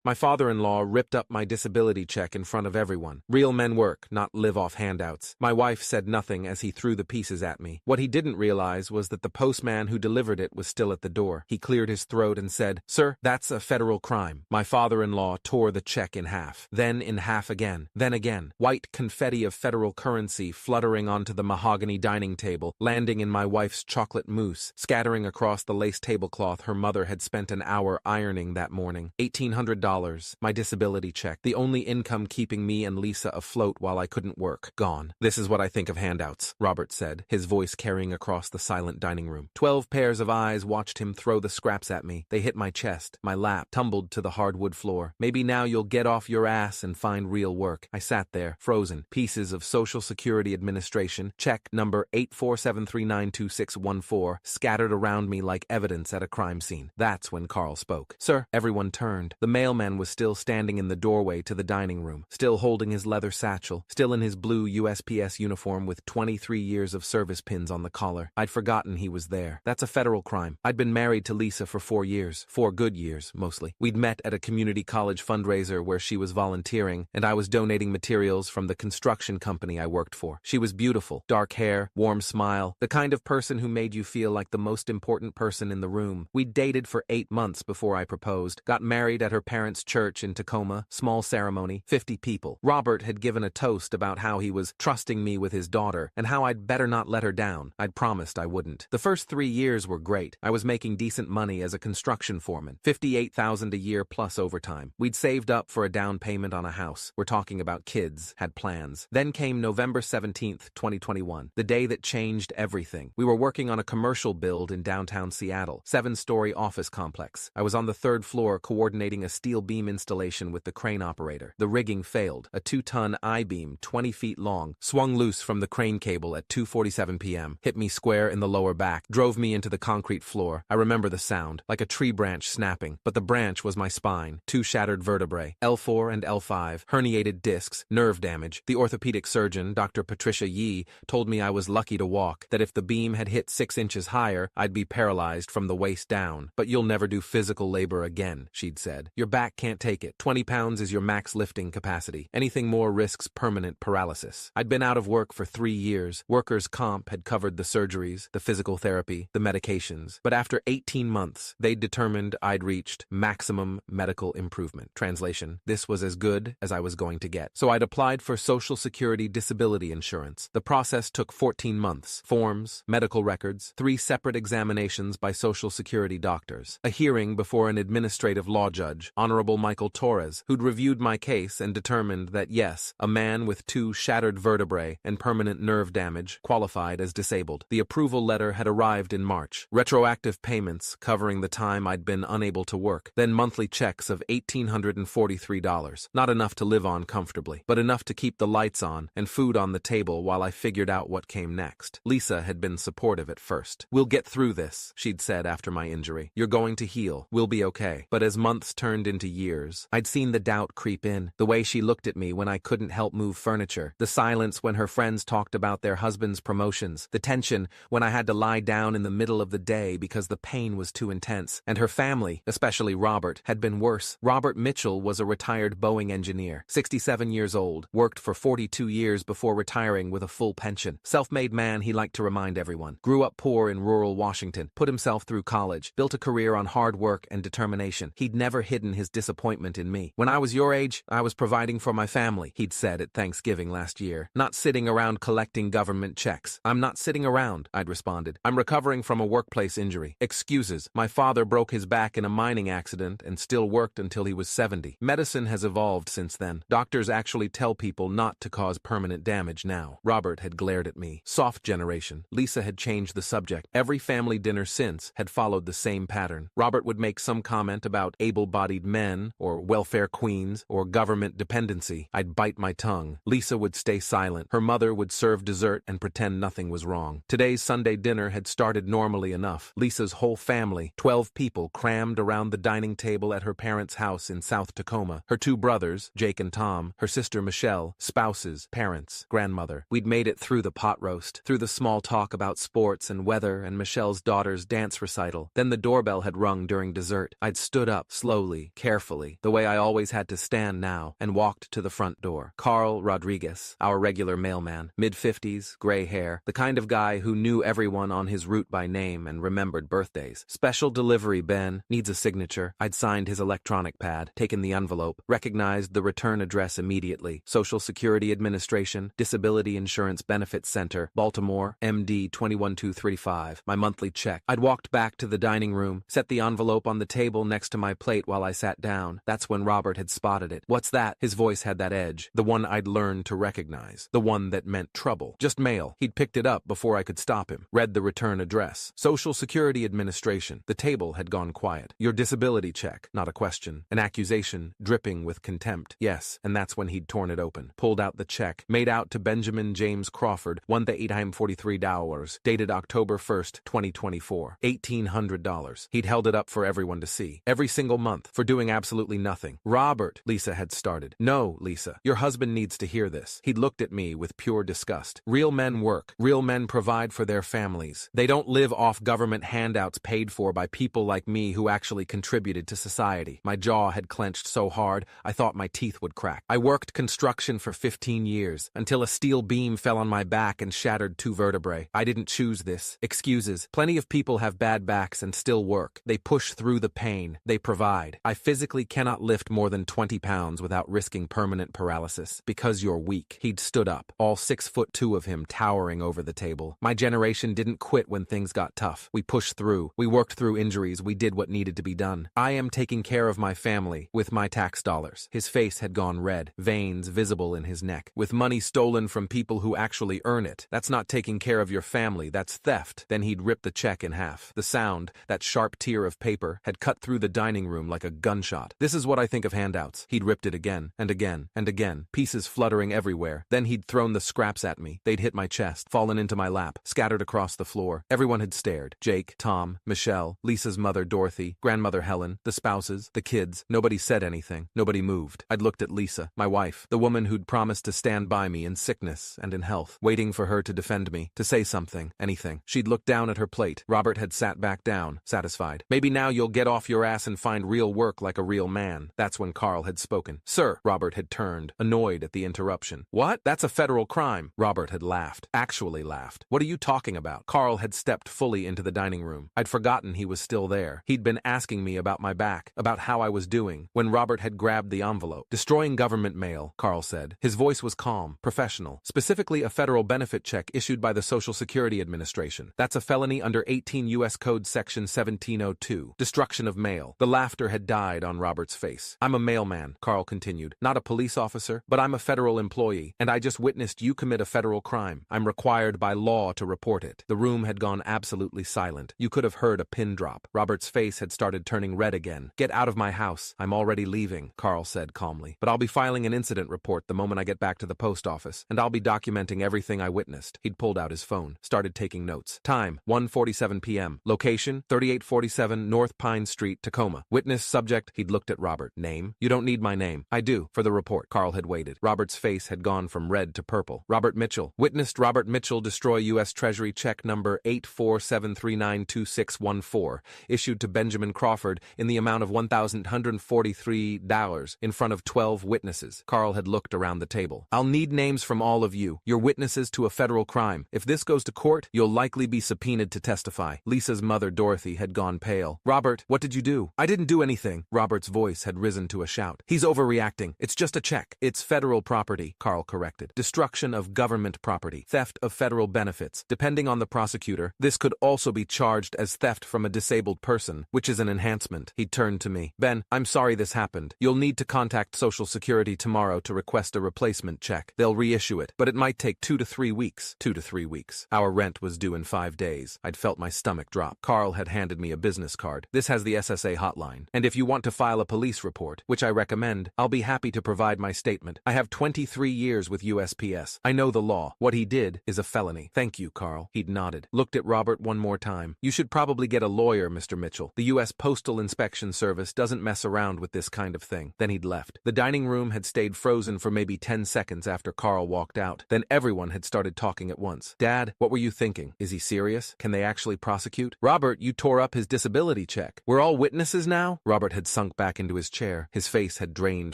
My father-in-law ripped up my disability check in front of everyone. Real men work, not live off handouts. My wife said nothing as he threw the pieces at me. What he didn't realize was that the postman who delivered it was still at the door. He cleared his throat and said, "Sir, that's a federal crime." My father-in-law tore the check in half, then in half again, then again. White confetti of federal currency fluttering onto the mahogany dining table, landing in my wife's chocolate mousse, scattering across the lace tablecloth her mother had spent an hour ironing that morning. $1,800, my disability check, the only income keeping me and Lisa afloat while I couldn't work, gone. "This is what I think of handouts," Robert said, his voice carrying across the silent dining room. 12 pairs of eyes watched him throw the scraps at me. They hit my chest, my lap, tumbled to the hardwood floor. "Maybe now you'll get off your ass and find real work." I sat there, frozen. Pieces of Social Security Administration, check number 847392614, scattered around me like evidence at a crime scene. That's when Carl spoke. "Sir." Everyone turned. The mailman was still standing in the doorway to the dining room, still holding his leather satchel, still in his blue USPS uniform with 23 years of service pins on the collar. I'd forgotten he was there. "That's a federal crime. I'd been married to Lisa for 4 years. 4 good years, mostly. We'd met at a community college fundraiser where she was volunteering, and I was donating materials from the construction company I worked for. She was beautiful. Dark hair, warm smile, the kind of person who made you feel like the most important person in the room. We'd dated for 8 months before I proposed, got married at her parents' church in Tacoma, small ceremony, 50 people. Robert had given a toast about how he was trusting me with his daughter, and how I'd better not let her down. I'd promised I wouldn't. The first 3 years were great. I was making decent money as a construction foreman, $58,000 a year plus overtime. We'd saved up for a down payment on a house. We're talking about kids, had plans. Then came November 17th, 2021, the day that changed everything. We were working on a commercial build in downtown Seattle, 7-story office complex. I was on the 3rd floor coordinating a steel beam installation with the crane operator. The rigging failed. A 2-ton I-beam, 20 feet long, swung loose from the crane cable at 2:47 p.m., hit me square in the lower back, drove me into the concrete floor. I remember the sound, like a tree branch snapping, but the branch was my spine. 2 shattered vertebrae, L4 and L5, herniated discs, nerve damage. The orthopedic surgeon, Dr. Patricia Yee, told me I was lucky to walk, that if the beam had hit 6 inches higher, I'd be paralyzed from the waist down. "But you'll never do physical labor again," she'd said. "Your back can't take it. 20 pounds is your max lifting capacity. Anything more risks permanent paralysis." I'd been out of work for 3 years. Workers' comp had covered the surgeries, the physical therapy, the medications. But after 18 months, they'd determined I'd reached maximum medical improvement. Translation: this was as good as I was going to get. So I'd applied for Social Security disability insurance. The process took 14 months. Forms, medical records, 3 separate examinations by Social Security doctors, a hearing before an administrative law judge, Honorable Michael Torres, who'd reviewed my case and determined that yes, a man with 2 shattered vertebrae and permanent nerve damage qualified as disabled. The approval letter had arrived in March. Retroactive payments covering the time I'd been unable to work, then monthly checks of $1,843. Not enough to live on comfortably, but enough to keep the lights on and food on the table while I figured out what came next. Lisa had been supportive at first. "We'll get through this," she'd said after my injury. "You're going to heal. We'll be okay." But as months turned into years, I'd seen the doubt creep in. The way she looked at me when I couldn't help move furniture, the silence when her friends talked about their husbands' promotions, the tension when I had to lie down in the middle of the day because the pain was too intense. And her family, especially Robert, had been worse. Robert Mitchell was a retired Boeing engineer, 67 years old, worked for 42 years before retiring with a full pension. Self-made man, he liked to remind everyone. Grew up poor in rural Washington, put himself through college, built a career on hard work and determination. He'd never hidden his disappointment in me. "When I was your age, I was providing for my family," he'd said at Thanksgiving last year. "Not sitting around collecting government checks." "I'm not sitting around," I'd responded. "I'm recovering from a workplace injury." "Excuses. My father broke his back in a mining accident and still worked until he was 70. Medicine has evolved since then. Doctors actually tell people not to cause permanent damage now." Robert had glared at me. Soft generation. Lisa had changed the subject. Every family dinner since had followed the same pattern. Robert would make some comment about able-bodied men, or welfare queens, or government dependency. I'd bite my tongue. Lisa would stay silent. Her mother would serve dessert and pretend nothing was wrong. Today's Sunday dinner had started normally enough. Lisa's whole family, 12 people, crammed around the dining table at her parents' house in South Tacoma. Her 2 brothers, Jake and Tom, her sister Michelle, spouses, parents, grandmother. We'd made it through the pot roast, through the small talk about sports and weather and Michelle's daughter's dance recital. Then the doorbell had rung during dessert. I'd stood up, slowly, carefully, carefully, the way I always had to stand now, and walked to the front door. Carl Rodriguez, our regular mailman, mid-50s, gray hair, the kind of guy who knew everyone on his route by name and remembered birthdays. Special delivery, Ben. Needs a signature. I'd signed his electronic pad, taken the envelope, recognized the return address immediately. Social Security Administration, Disability Insurance Benefits Center, Baltimore, MD 21235. My monthly check. I'd walked back to the dining room, set the envelope on the table next to my plate while I sat down. That's when Robert had spotted it. What's that? His voice had that edge, the one I'd learned to recognize, the one that meant trouble. Just mail. He'd picked it up before I could stop him. Read the return address. Social Security Administration. The table had gone quiet. Your disability check. Not a question. An accusation, dripping with contempt. Yes, and that's when he'd torn it open. Pulled out the check, made out to Benjamin James Crawford, $1,843, dated October 1st, 2024. $1,800. He'd held it up for everyone to see. Every single month, for doing absolutely nothing. Robert, Lisa had started. No, Lisa, your husband needs to hear this. He'd looked at me with pure disgust. Real men work. Real men provide for their families. They don't live off government handouts paid for by people like me who actually contributed to society. My jaw had clenched so hard, I thought my teeth would crack. I worked construction for 15 years, until a steel beam fell on my back and shattered 2 vertebrae. I didn't choose this. Excuses. Plenty of people have bad backs and still work. They push through the pain. They provide. I physically cannot lift more than 20 pounds without risking permanent paralysis. Because you're weak. He'd stood up, all 6'2" of him towering over the table. My generation didn't quit when things got tough. We pushed through. We worked through injuries. We did what needed to be done. I am taking care of my family with my tax dollars. His face had gone red, veins visible in his neck. With money stolen from people who actually earn it. That's not taking care of your family, that's theft. Then he'd ripped the check in half. The sound, that sharp tear of paper, had cut through the dining room like a gunshot. This is what I think of handouts. He'd ripped it again, and again, and again, pieces fluttering everywhere. Then he'd thrown the scraps at me. They'd hit my chest, fallen into my lap, scattered across the floor. Everyone had stared. Jake, Tom, Michelle, Lisa's mother Dorothy, grandmother Helen, the spouses, the kids. Nobody said anything. Nobody moved. I'd looked at Lisa, my wife, the woman who'd promised to stand by me in sickness and in health, waiting for her to defend me, to say something, anything. She'd looked down at her plate. Robert had sat back down, satisfied. Maybe now you'll get off your ass and find real work like a real man. That's when Carl had spoken. Sir, Robert had turned, annoyed at the interruption. What? That's a federal crime. Robert had laughed. Actually laughed. What are you talking about? Carl had stepped fully into the dining room. I'd forgotten he was still there. He'd been asking me about my back, about how I was doing, when Robert had grabbed the envelope. Destroying government mail, Carl said. His voice was calm, professional. Specifically a federal benefit check issued by the Social Security Administration. That's a felony under 18 U.S. Code Section 1702. Destruction of mail. The laughter had died on Robert's face. I'm a mailman, Carl continued. Not a police officer, but I'm a federal employee, and I just witnessed you commit a federal crime. I'm required by law to report it. The room had gone absolutely silent. You could have heard a pin drop. Robert's face had started turning red again. Get out of my house. I'm already leaving, Carl said calmly. But I'll be filing an incident report the moment I get back to the post office, and I'll be documenting everything I witnessed. He'd pulled out his phone, started taking notes. Time, 1:47 p.m. Location, 3847 North Pine Street, Tacoma. Witness, subject. He'd looked at Robert. Name? You don't need my name. I do, for the report. Carl had waited. Robert's face had gone from red to purple. Robert Mitchell. Witnessed Robert Mitchell destroy U.S. Treasury check number 847392614, issued to Benjamin Crawford in the amount of $1,143 in front of 12 witnesses. Carl had looked around the table. I'll need names from all of you. You're witnesses to a federal crime. If this goes to court, you'll likely be subpoenaed to testify. Lisa's mother, Dorothy, had gone pale. Robert, what did you do? I didn't do anything. Robert's voice had risen to a shout. He's overreacting. It's just a check. It's federal property, Carl corrected. Destruction of government property. Theft of federal benefits. Depending on the prosecutor, this could also be charged as theft from a disabled person, which is an enhancement. He turned to me. Ben, I'm sorry this happened. You'll need to contact Social Security tomorrow to request a replacement check. They'll reissue it, but it might take 2 to 3 weeks. 2 to 3 weeks. Our rent was due in 5 days. I'd felt my stomach drop. Carl had handed me a business card. This has the SSA hotline. And if you want to file a police report, which I recommend, I'll be happy to provide my statement. I have 23 years with USPS. I know the law. What he did is a felony. Thank you, Carl. He'd nodded. Looked at Robert one more time. You should probably get a lawyer, Mr. Mitchell. The U.S. Postal Inspection Service doesn't mess around with this kind of thing. Then he'd left. The dining room had stayed frozen for maybe 10 seconds after Carl walked out. Then everyone had started talking at once. Dad, what were you thinking? Is he serious? Can they actually prosecute? Robert, you tore up his disability check. We're all witnesses now? Robert had sunk sunk back into his chair. His face had drained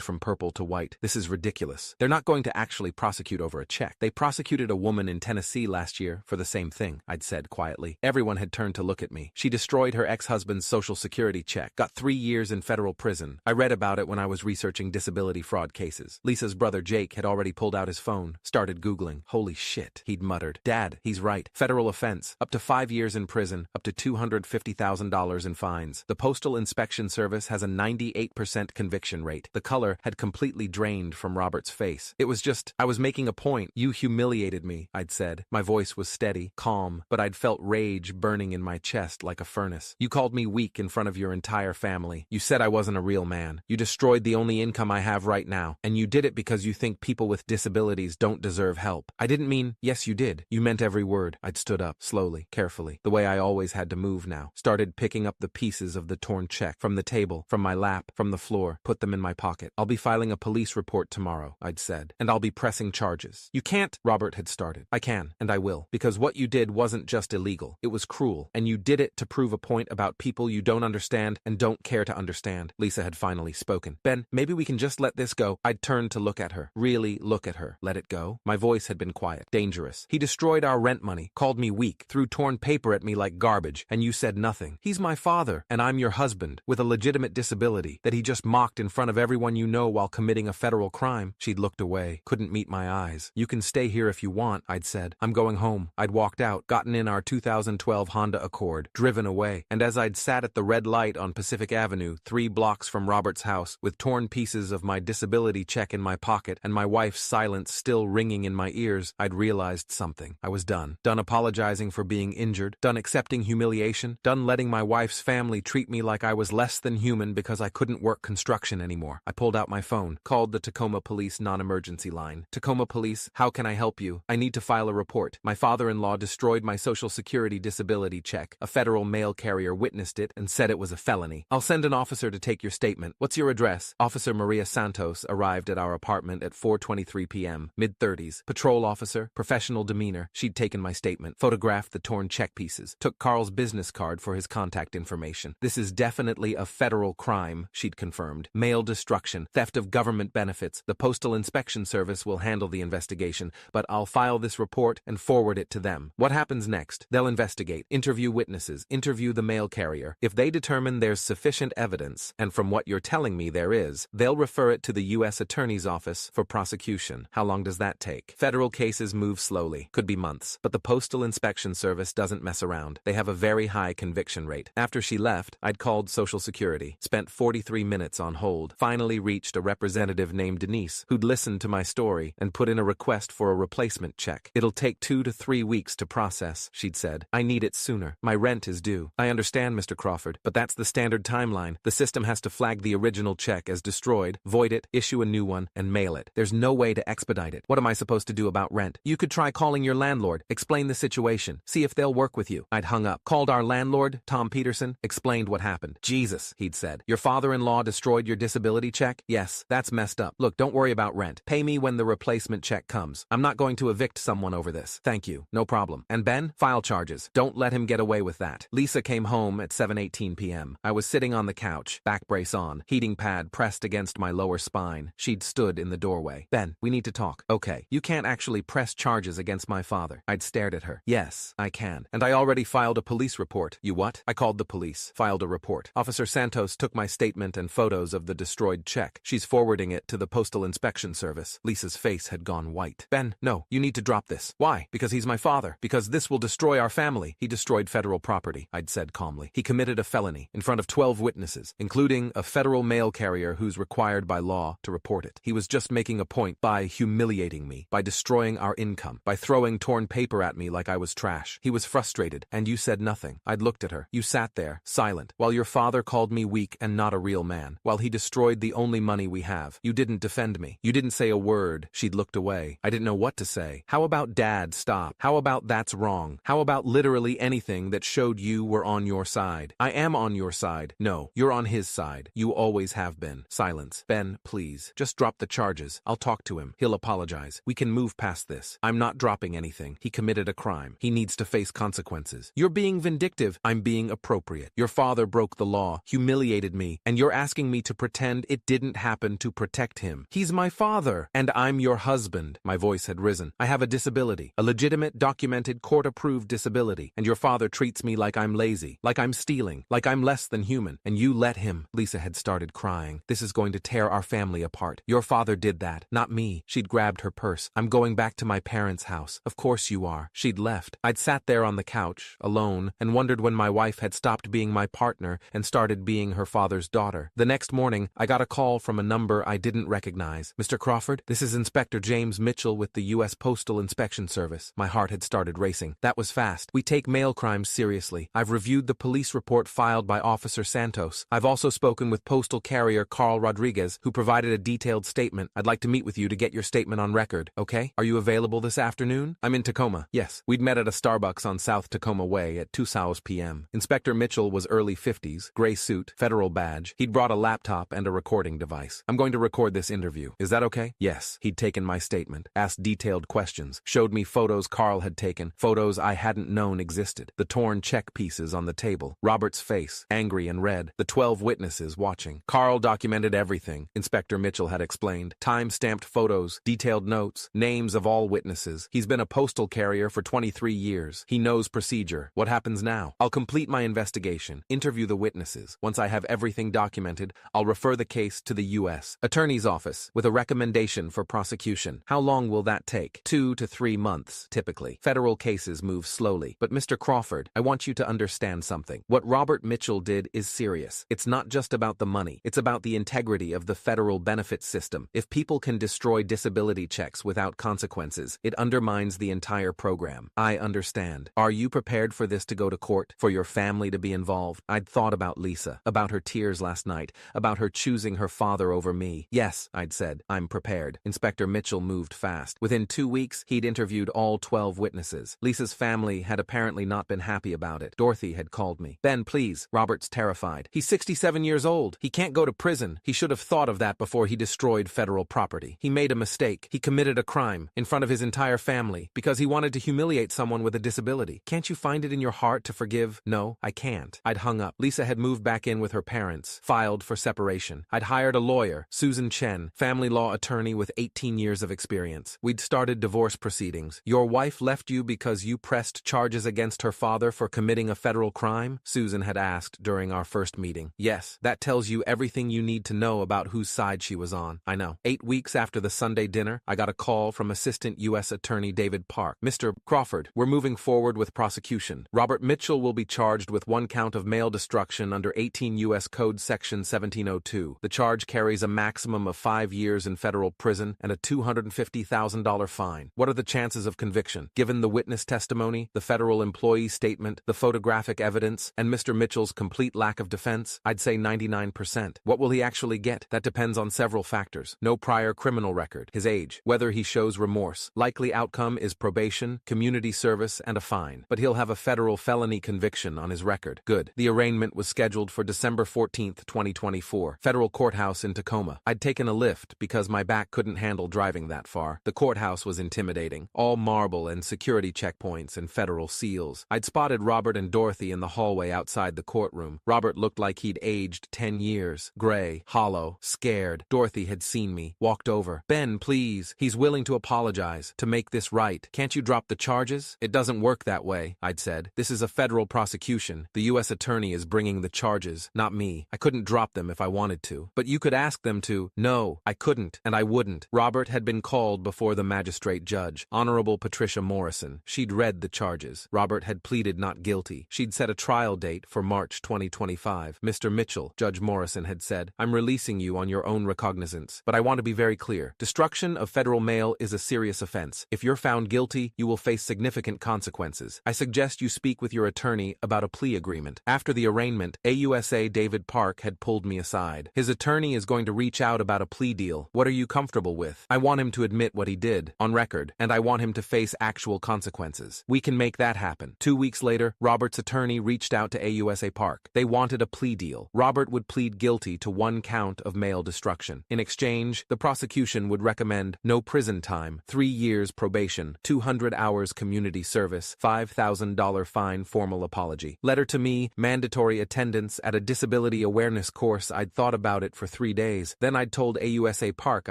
from purple to white. This is ridiculous. They're not going to actually prosecute over a check. They prosecuted a woman in Tennessee last year for the same thing, I'd said quietly. Everyone had turned to look at me. She destroyed her ex-husband's Social Security check, got 3 years in federal prison. I read about it when I was researching disability fraud cases. Lisa's brother Jake had already pulled out his phone, started Googling. Holy shit, he'd muttered. Dad, he's right. Federal offense. Up to 5 years in prison, up to $250,000 in fines. The Postal Inspection Service has a 98% conviction rate. The color had completely drained from Robert's face. It was just, I was making a point. You humiliated me, I'd said. My voice was steady, calm, but I'd felt rage burning in my chest like a furnace. You called me weak in front of your entire family. You said I wasn't a real man. You destroyed the only income I have right now, and you did it because you think people with disabilities don't deserve help. I didn't mean, yes you did. You meant every word. I'd stood up, slowly, carefully, the way I always had to move now. Started picking up the pieces of the torn check, from the table, from my lap, from the floor, put them in my pocket. I'll be filing a police report tomorrow, I'd said, and I'll be pressing charges. You can't, Robert had started. I can, and I will, because what you did wasn't just illegal. It was cruel, and you did it to prove a point about people you don't understand and don't care to understand. Lisa had finally spoken. Ben, maybe we can just let this go. I'd turned to look at her. Really look at her. Let it go? My voice had been quiet. Dangerous. He destroyed our rent money, called me weak, threw torn paper at me like garbage, and you said nothing. He's my father, and I'm your husband, with a legitimate disability, that he just mocked in front of everyone you know while committing a federal crime. She'd looked away, couldn't meet my eyes. You can stay here if you want, I'd said. I'm going home. I'd walked out, gotten in our 2012 Honda Accord, driven away, and as I'd sat at the red light on Pacific Avenue, 3 blocks from Robert's house, with torn pieces of my disability check in my pocket and my wife's silence still ringing in my ears, I'd realized something. I was done. Done apologizing for being injured, done accepting humiliation, done letting my wife's family treat me like I was less than human because I couldn't work construction anymore. I pulled out my phone, called the Tacoma Police non-emergency line. Tacoma Police, how can I help you? I need to file a report. My father-in-law destroyed my Social Security disability check. A federal mail carrier witnessed it and said it was a felony. I'll send an officer to take your statement. What's your address? Officer Maria Santos arrived at our apartment at 4:23 p.m., mid-30s. Patrol officer, professional demeanor. She'd taken my statement, photographed the torn check pieces, took Carl's business card for his contact information. This is definitely a federal crime, she'd confirmed. Mail destruction, theft of government benefits. The Postal Inspection Service will handle the investigation, but I'll file this report and forward it to them. What happens next? They'll investigate, interview witnesses, interview the mail carrier. If they determine there's sufficient evidence, and from what you're telling me there is, they'll refer it to the U.S. Attorney's Office for prosecution. How long does that take? Federal cases move slowly. Could be months. But the Postal Inspection Service doesn't mess around. They have a very high conviction rate. After she left, I'd called Social Security, spent 43 minutes on hold, finally reached a representative named Denise, who'd listened to my story and put in a request for a replacement check. It'll take 2 to 3 weeks to process, she'd said. I need it sooner. My rent is due. I understand, Mr. Crawford, but that's the standard timeline. The system has to flag the original check as destroyed, void it, issue a new one, and mail it. There's no way to expedite it. What am I supposed to do about rent? You could try calling your landlord, explain the situation, see if they'll work with you. I'd hung up, called our landlord, Tom Peterson, explained what happened. Jesus, he'd said. Your father-in-law destroyed your disability check? Yes, that's messed up. Look, don't worry about rent. Pay me when the replacement check comes. I'm not going to evict someone over this. Thank you. No problem. And Ben? File charges. Don't let him get away with that. Lisa came home at 7:18 p.m. I was sitting on the couch, back brace on, heating pad pressed against my lower spine. She'd stood in the doorway. Ben, we need to talk. Okay, you can't actually press charges against my father. I'd stared at her. Yes, I can. And I already filed a police report. You what? I called the police, filed a report. Officer Santos took my statement and photos of the destroyed check. She's forwarding it to the Postal Inspection Service. Lisa's face had gone white. Ben, no, you need to drop this. Why? Because he's my father. Because this will destroy our family. He destroyed federal property, I'd said calmly. He committed a felony in front of 12 witnesses, including a federal mail carrier who's required by law to report it. He was just making a point by humiliating me, by destroying our income, by throwing torn paper at me like I was trash. He was frustrated, and you said nothing. I'd looked at her. You sat there, silent, while your father called me weak and not a real man, while he destroyed the only money we have. You didn't defend me. You didn't say a word. She'd looked away. I didn't know what to say. How about Dad, stop? How about that's wrong? How about literally anything that showed you were on your side? I am on your side. No, you're on his side. You always have been. Silence. Ben, please, just drop the charges. I'll talk to him. He'll apologize. We can move past this. I'm not dropping anything. He committed a crime. He needs to face consequences. You're being vindictive. I'm being appropriate. Your father broke the law, humiliated me, and you're asking me to pretend it didn't happen to protect him. He's my father, and I'm your husband. My voice had risen. I have a disability, a legitimate, documented, court-approved disability, and your father treats me like I'm lazy, like I'm stealing, like I'm less than human, and you let him. Lisa had started crying. This is going to tear our family apart. Your father did that, not me. She'd grabbed her purse. I'm going back to my parents' house. Of course you are. She'd left. I'd sat there on the couch, alone, and wondered when my wife had stopped being my partner and started being her father's daughter. The next morning, I got a call from a number I didn't recognize. Mr. Crawford, this is Inspector James Mitchell with the U.S. Postal Inspection Service. My heart had started racing. That was fast. We take mail crimes seriously. I've reviewed the police report filed by Officer Santos. I've also spoken with postal carrier Carl Rodriguez, who provided a detailed statement. I'd like to meet with you to get your statement on record, okay? Are you available this afternoon? I'm in Tacoma. Yes. We'd met at a Starbucks on South Tacoma Way at 2 p.m. Inspector Mitchell was early 50s, gray suit, federal badge. He'd brought a laptop and a recording device. I'm going to record this interview. Is that okay? Yes. He'd taken my statement, asked detailed questions, showed me photos Carl had taken, photos I hadn't known existed, the torn check pieces on the table, Robert's face, angry and red, the 12 witnesses watching. Carl documented everything, Inspector Mitchell had explained. Time-stamped photos, detailed notes, names of all witnesses. He's been a postal carrier for 23 years. He knows procedure. What happens now? I'll complete my investigation, interview the witnesses. Once I have everything documented, I'll refer the case to the U.S. Attorney's Office with a recommendation for prosecution. How long will that take? 2 to 3 months, typically. Federal cases move slowly. But Mr. Crawford, I want you to understand something. What Robert Mitchell did is serious. It's not just about the money. It's about the integrity of the federal benefits system. If people can destroy disability checks without consequences, it undermines the entire program. I understand. Are you prepared for this to go to court? For your family to be involved? I'd thought about Lisa, about her tears last night, about her choosing her father over me. Yes, I'd said, I'm prepared. Inspector Mitchell moved fast. Within 2 weeks, he'd interviewed all 12 witnesses. Lisa's family had apparently not been happy about it. Dorothy had called me. Ben, please. Robert's terrified. He's 67 years old. He can't go to prison. He should have thought of that before he destroyed federal property. He made a mistake. He committed a crime in front of his entire family because he wanted to humiliate someone with a disability. Can't you find it in your heart to forgive? No, I can't. I'd hung up. Lisa had moved back in with her parents, filed for separation. I'd hired a lawyer, Susan Chen, family law attorney with 18 years of experience. We'd started divorce proceedings. Your wife left you because you pressed charges against her father for committing a federal crime? Susan had asked during our first meeting. Yes, that tells you everything you need to know about whose side she was on. I know. 8 weeks after the Sunday dinner, I got a call from Assistant U.S. Attorney David Park. Mr. Crawford, we're moving forward with prosecution. Robert Mitchell will be charged with 1 count of mail destruction under 18 U.S. Code Section 1702. The charge carries a maximum of 5 years in federal prison and a $250,000 fine. What are the chances of conviction? Given the witness testimony, the federal employee statement, the photographic evidence, and Mr. Mitchell's complete lack of defense, I'd say 99%. What will he actually get? That depends on several factors. No prior criminal record, his age, whether he shows remorse. Likely outcome is probation, community service, and a fine. But he'll have a federal felony conviction on his record. Good. The arraignment was scheduled for December 14th, 2024. Federal courthouse in Tacoma. I'd taken a lift because my back couldn't handle driving that far. The courthouse was intimidating. All marble and security checkpoints and federal seals. I'd spotted Robert and Dorothy in the hallway outside the courtroom. Robert looked like he'd aged 10 years. Gray, hollow, scared. Dorothy had seen me, walked over. Ben, please. He's willing to apologize, to make this right. Can't you drop the charges? It doesn't work that way, I'd said. This is a federal prosecution. The U.S. attorney is bringing the charges, not me. I couldn't drop them if I wanted to. But you could ask them to. No, I couldn't, and I wouldn't. Robert had been called before the magistrate judge, Honorable Patricia Morrison. She'd read the charges. Robert had pleaded not guilty. She'd set a trial date for March 2025. Mr. Mitchell, Judge Morrison had said, I'm releasing you on your own recognizance. But I want to be very clear. Destruction of federal mail is a serious offense. If you're found guilty, you will face significant consequences. I suggest you speak with your attorney about a plea agreement. After the arraignment, AUSA David Park had pulled me aside. His attorney is going to reach out about a plea deal. What are you comfortable with? I want him to admit what he did, on record, and I want him to face actual consequences. We can make that happen. 2 weeks later, Robert's attorney reached out to AUSA Park. They wanted a plea deal. Robert would plead guilty to 1 count of mail destruction. In exchange, the prosecution would recommend no prison time, 3 years probation, 200 hours community service, $5,000 fine, formal apology. Letter to me, mandatory attendance at a disability disability awareness course. I'd thought about it for 3 days. Then I'd told AUSA Park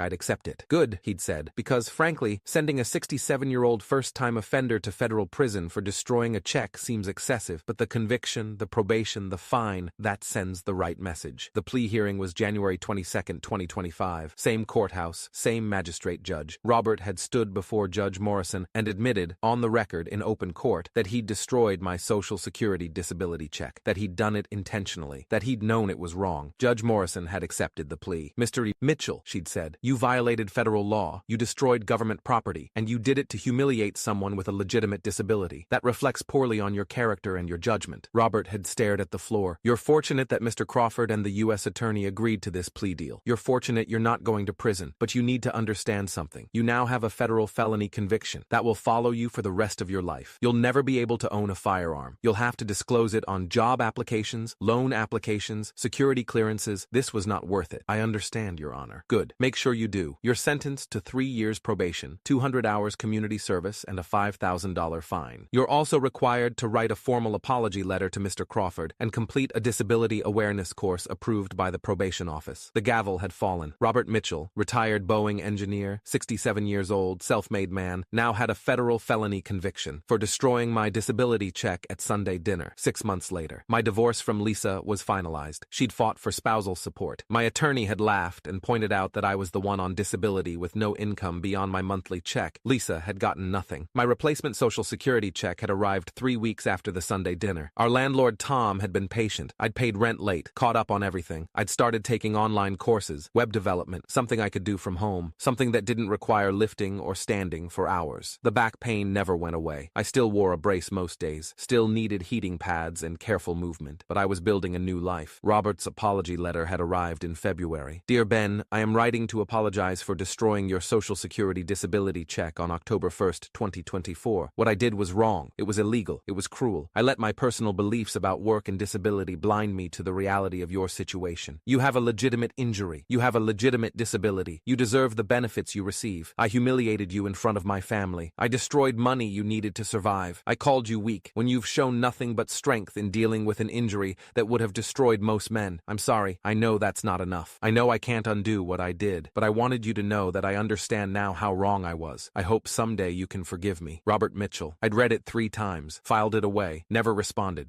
I'd accept it. Good, he'd said, because frankly, sending a 67-year-old first-time offender to federal prison for destroying a check seems excessive, but the conviction, the probation, the fine, that sends the right message. The plea hearing was January 22, 2025. Same courthouse, same magistrate judge. Robert had stood before Judge Morrison and admitted, on the record in open court, that he'd destroyed my Social Security disability check, that he'd done it intentionally, that he'd known it was wrong. Judge Morrison had accepted the plea. Mr. Mitchell, she'd said, you violated federal law, you destroyed government property, and you did it to humiliate someone with a legitimate disability. That reflects poorly on your character and your judgment. Robert had stared at the floor. You're fortunate that Mr. Crawford and the U.S. Attorney agreed to this plea deal. You're fortunate you're not going to prison, but you need to understand something. You now have a federal felony conviction that will follow you for the rest of your life. You'll never be able to own a firearm. You'll have to disclose it on job applications, loan applications, security clearances. This was not worth it. I understand, Your Honor. Good. Make sure you do. You're sentenced to 3 years probation, 200 hours community service, and a $5,000 fine. You're also required to write a formal apology letter to Mr. Crawford and complete a disability awareness course approved by the probation office. The gavel had fallen. Robert Mitchell, retired Boeing engineer, 67 years old, self-made man, now had a federal felony conviction for destroying my disability check at Sunday dinner. 6 months later, my divorce from Lisa was finalized. She'd fought for spousal support. My attorney had laughed and pointed out that I was the one on disability with no income beyond my monthly check. Lisa had gotten nothing. My replacement Social Security check had arrived 3 weeks after the Sunday dinner. Our landlord Tom had been patient. I'd paid rent late, caught up on everything. I'd started taking online courses, web development, something I could do from home, something that didn't require lifting or standing for hours. The back pain never went away. I still wore a brace most days, still needed heating pads and careful movement, but I was building a new life. Robert's apology letter had arrived in February. Dear Ben, I am writing to apologize for destroying your Social Security disability check on October 1st, 2024. What I did was wrong. It was illegal. It was cruel. I let my personal beliefs about work and disability blind me to the reality of your situation. You have a legitimate injury. You have a legitimate disability. You deserve the benefits you receive. I humiliated you in front of my family. I destroyed money you needed to survive. I called you weak when you've shown nothing but strength in dealing with an injury that would have destroyed most men. I'm sorry. I know that's not enough. I know I can't undo what I did, but I wanted you to know that I understand now how wrong I was. I hope someday you can forgive me. Robert Mitchell. I'd read it 3 times, filed it away, never responded.